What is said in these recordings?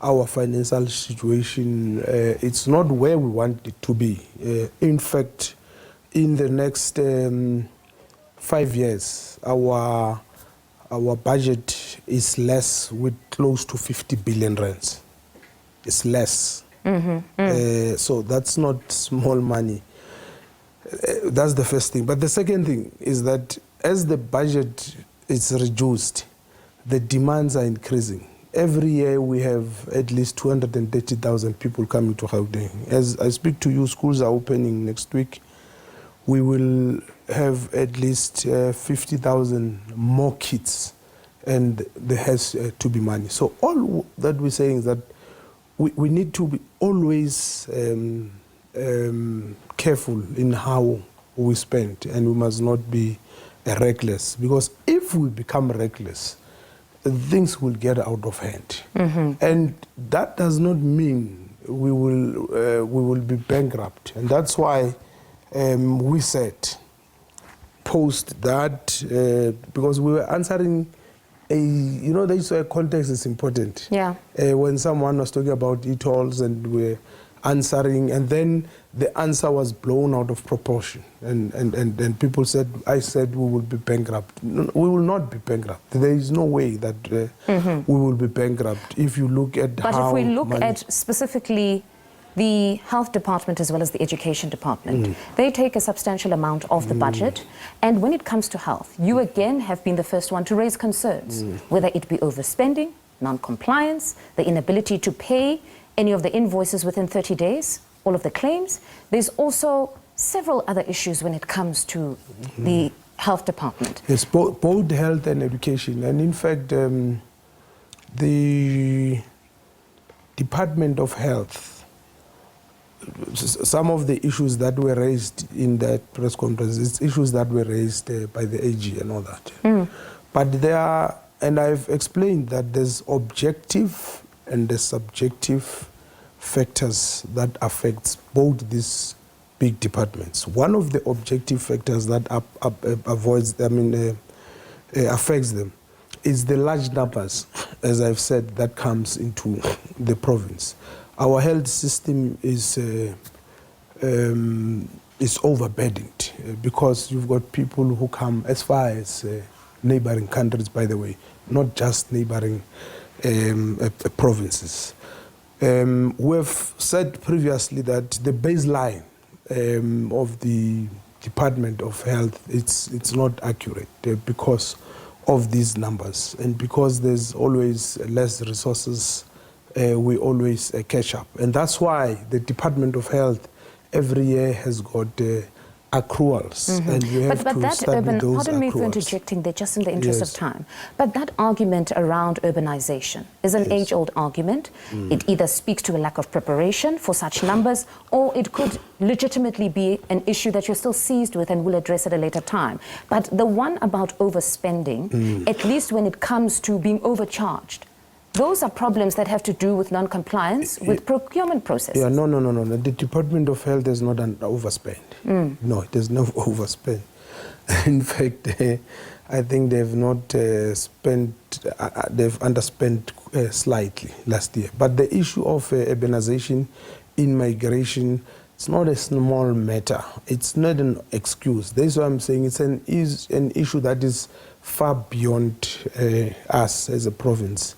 Our financial situation, it's not where we want it to be. In fact, in the next 5 years, our budget is less with close to 50 billion rands. It's less. So that's not small money. That's the first thing. But the second thing is that as the budget is reduced, the demands are increasing. Every year we have at least 230,000 people coming to Gauteng. As I speak to you, schools are opening next week. We will have at least 50,000 more kids, and there has to be money. So all that we're saying is that we need to be always careful in how we spend, and we must not be reckless, because if we become reckless, things will get out of hand. And that does not mean we will be bankrupt. And that's why we said, post that, because we were answering this context is important. Yeah. When someone was talking about e-tolls and we're answering, and then the answer was blown out of proportion, and people said, I said we will be bankrupt. No, we will not be bankrupt. There is no way that we will be bankrupt if you look at But if we look at specifically the health department as well as the education department, they take a substantial amount of the budget, and when it comes to health, you again have been the first one to raise concerns, whether it be overspending, non-compliance, the inability to pay any of the invoices within 30 days, all of the claims. There's also several other issues when it comes to the health department. Yes, both health and education. And in fact, the Department of Health, some of the issues that were raised in that press conference, it's issues that were raised by the AG and all that. But there are, and I've explained that there's objective and the subjective factors that affects both these big departments. One of the objective factors that affects them is the large numbers, as I've said, that comes into the province. Our health system is overburdened because you've got people who come as far as neighboring countries, by the way, not just neighboring provinces. We have said previously that the baseline of the Department of Health, it's not accurate because of these numbers, and because there's always less resources, we always catch up. And that's why the Department of Health every year has got accruals, and we have to study those pardon me for accruals. interjecting there just in the interest of time, but that argument around urbanization is an age-old argument. It either speaks to a lack of preparation for such numbers, or it could legitimately be an issue that you're still seized with and will address at a later time. But the one about overspending, at least when it comes to being overcharged, those are problems that have to do with non-compliance with procurement processes. Yeah, no. The Department of Health is not an overspend. No, it is not overspend. In fact, I think they've not they've underspent slightly last year. But the issue of urbanization in migration, it's not a small matter. It's not an excuse. That's why I'm saying it's an issue that is far beyond us as a province.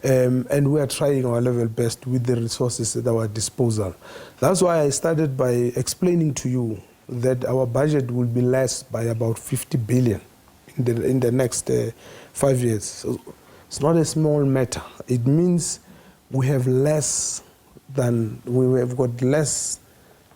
And we are trying our level best with the resources at our disposal. That's why I started by explaining to you that our budget will be less by about 50 billion in the next 5 years. So it's not a small matter. It means we have got less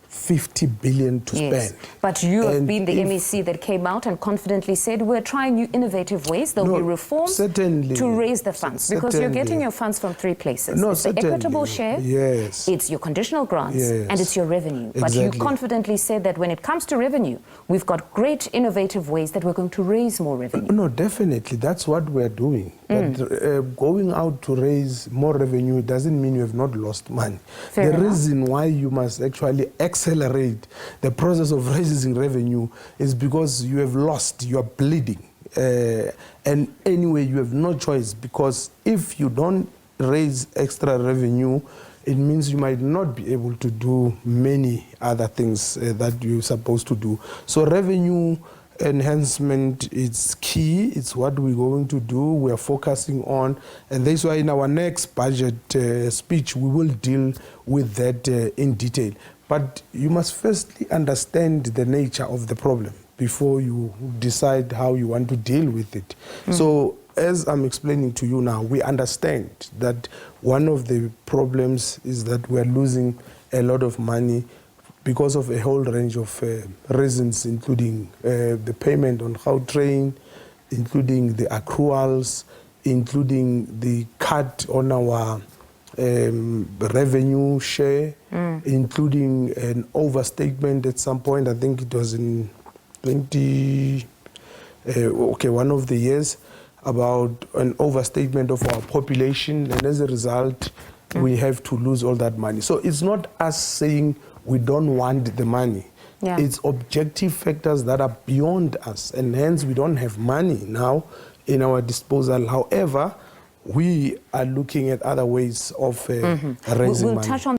50 billion to spend. But you have been the MEC that came out and confidently said we're trying new innovative ways, there'll be reforms to raise the funds, because you're getting your funds from three places. It's the equitable share, it's your conditional grants, and it's your revenue. But you confidently said that when it comes to revenue, we've got great innovative ways that we're going to raise more revenue. No, definitely, that's what we're doing. But going out to raise more revenue doesn't mean you have not lost money. The reason why you must actually accelerate the process of raising revenue is because you have lost, you are bleeding. And anyway, you have no choice, because if you don't raise extra revenue, it means you might not be able to do many other things that you're supposed to do. So revenue enhancement is key. It's what we're going to do. We are focusing on, and that's why in our next budget speech we will deal with that in detail. But you must firstly understand the nature of the problem before you decide how you want to deal with it. So as I'm explaining to you now, we understand that one of the problems is that we're losing a lot of money because of a whole range of reasons, including the payment on Gauteng, including the accruals, including the cut on our revenue share, including an overstatement at some point. I think it was in one of the years, about an overstatement of our population, and as a result, we have to lose all that money. So it's not us saying we don't want the money. Yeah. It's objective factors that are beyond us, and hence we don't have money now in our disposal. However, we are looking at other ways of raising money. We'll touch on